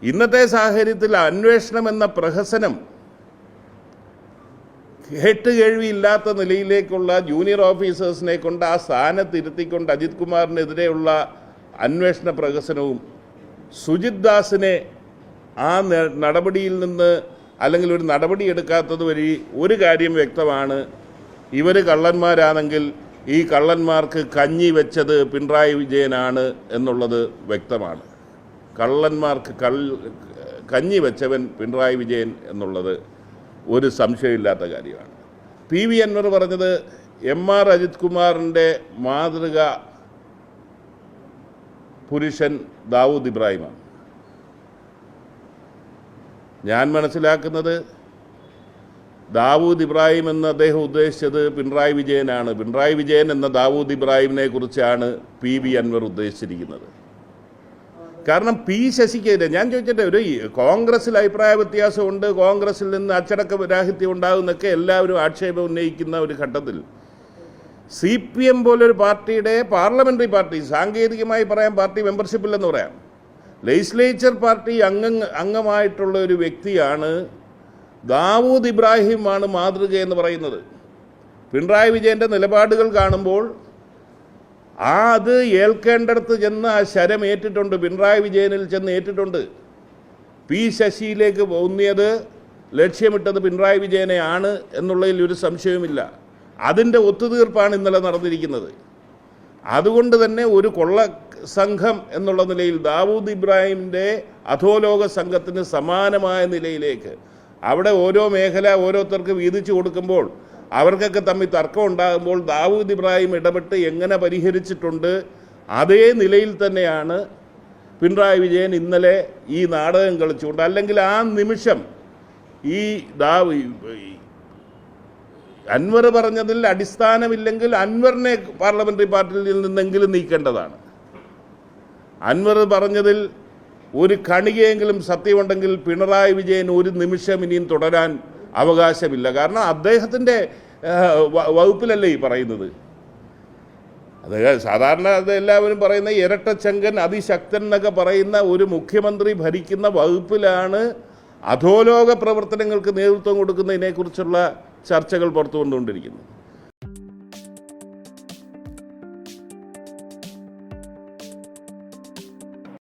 ഇന്നത്തെ സാഹചര്യത്തിൽ അന്വേഷണം എന്ന പ്രഹസനം കേട്ടുകേഴ്വിയില്ലാത്ത നിലയിലേക്കുള്ള ജൂനിയർ ഓഫീസേഴ്സിനെ കൊണ്ട് ആ സ്ഥാനത്തിരുത്തിക്കൊണ്ട് അജിത് കുമാറിനെതിരെയുള്ള അന്വേഷണ പ്രഹസനവും സുജിത് ദാസിനെ ആ നടപടിയിൽ നിന്ന് അല്ലെങ്കിൽ ഒരു നടപടി എടുക്കാത്തത് വഴി ഒരു കാര്യം വ്യക്തമാണ്, ഇവർ കള്ളന്മാരാണെങ്കിൽ ഈ കള്ളന്മാർക്ക് കഞ്ഞി വെച്ചത് പിണറായി വിജയനാണ് എന്നുള്ളത് വ്യക്തമാണ്. കള്ളന്മാർക്ക് കഞ്ഞി വെച്ചവൻ പിണറായി വിജയൻ എന്നുള്ളത് ഒരു സംശയമില്ലാത്ത കാര്യമാണ്. PV അൻവർ പറഞ്ഞത് MR അജിത് കുമാറിൻ്റെ മാതൃക പുരുഷൻ ദാവൂദ് ഇബ്രാഹിമാണ്. ഞാൻ മനസ്സിലാക്കുന്നത് ദാവൂദ് ഇബ്രാഹിം എന്ന് അദ്ദേഹം ഉദ്ദേശിച്ചത് പിണറായി വിജയനാണ്. പിണറായി വിജയൻ എന്ന ദാവൂദ് ഇബ്രാഹിമിനെ കുറിച്ചാണ് PV അൻവർ ഉദ്ദേശിച്ചിരിക്കുന്നത്. കാരണം P ശശിക്കെതിരെ ഞാൻ ചോദിച്ചിട്ട്, ഒരു കോൺഗ്രസിൽ അഭിപ്രായ വ്യത്യാസമുണ്ട്, കോൺഗ്രസിൽ നിന്ന് അച്ചടക്ക രാഹിത്യം ഉണ്ടാകുന്നൊക്കെ എല്ലാവരും ആക്ഷേപം ഉന്നയിക്കുന്ന ഒരു ഘട്ടത്തിൽ CPM പോലൊരു പാർട്ടിയുടെ പാർലമെൻ്ററി പാർട്ടി, സാങ്കേതികമായി പറയാൻ പാർട്ടി മെമ്പർഷിപ്പില്ലെന്ന് പറയാം, ലെജിസ്ലേച്ചർ പാർട്ടി അംഗമായിട്ടുള്ള ഒരു വ്യക്തിയാണ് ദാവൂദ് ഇബ്രാഹിമാണ് മാതൃക എന്ന് പറയുന്നത്. പിണറായി വിജയൻ്റെ നിലപാടുകൾ കാണുമ്പോൾ അത് ഏൽക്കേണ്ടടുത്ത് ചെന്ന് ആ ശരം ഏറ്റിട്ടുണ്ട്, പിണറായി വിജയനിൽ ചെന്ന് ഏറ്റിട്ടുണ്ട്. P ശശിയിലേക്ക് ഊന്നിയത് ലക്ഷ്യമിട്ടത് പിണറായി വിജയനെ ആണ് എന്നുള്ളതിൽ ഒരു സംശയവുമില്ല. അതിൻ്റെ ഒത്തുതീർപ്പാണ് ഇന്നലെ നടന്നിരിക്കുന്നത്. അതുകൊണ്ട് തന്നെ ഒരു കൊള്ള സംഘം എന്നുള്ള നിലയിൽ ദാവൂദ് ഇബ്രാഹിമിൻ്റെ അധോലോക സംഘത്തിന് സമാനമായ നിലയിലേക്ക് അവിടെ ഓരോ മേഖല ഓരോരുത്തർക്ക് വീതിച്ചു കൊടുക്കുമ്പോൾ അവർക്കൊക്കെ തമ്മിൽ തർക്കം ഉണ്ടാകുമ്പോൾ ദാവൂദ് ഇബ്രാഹിം ഇടപെട്ട് എങ്ങനെ പരിഹരിച്ചിട്ടുണ്ട്, അതേ നിലയിൽ തന്നെയാണ് പിണറായി വിജയൻ ഇന്നലെ ഈ നാടകം കളിച്ചുകൊണ്ട്, അല്ലെങ്കിൽ ആ നിമിഷം ഈ അൻവർ പറഞ്ഞതിൽ അടിസ്ഥാനമില്ലെങ്കിൽ അൻവറിനെ പാർലമെൻ്ററി പാർട്ടിയിൽ നിന്നെങ്കിലും നീക്കേണ്ടതാണ്. അൻവർ പറഞ്ഞതിൽ ഒരു കണികയെങ്കിലും സത്യമുണ്ടെങ്കിൽ പിണറായി വിജയൻ ഒരു നിമിഷം ഇനിയും തുടരാൻ അവകാശമില്ല. കാരണം അദ്ദേഹത്തിൻ്റെ വകുപ്പിലല്ലേ ഈ പറയുന്നത്. അത് സാധാരണ അത് എല്ലാവരും പറയുന്ന ഇരട്ടച്ചങ്കൻ അതിശക്തൻ എന്നൊക്കെ പറയുന്ന ഒരു മുഖ്യമന്ത്രി ഭരിക്കുന്ന വകുപ്പിലാണ് അധോലോക പ്രവർത്തനങ്ങൾക്ക് നേതൃത്വം കൊടുക്കുന്നതിനെക്കുറിച്ചുള്ള ചർച്ചകൾ പുറത്തു കൊണ്ടുകൊണ്ടിരിക്കുന്നത്.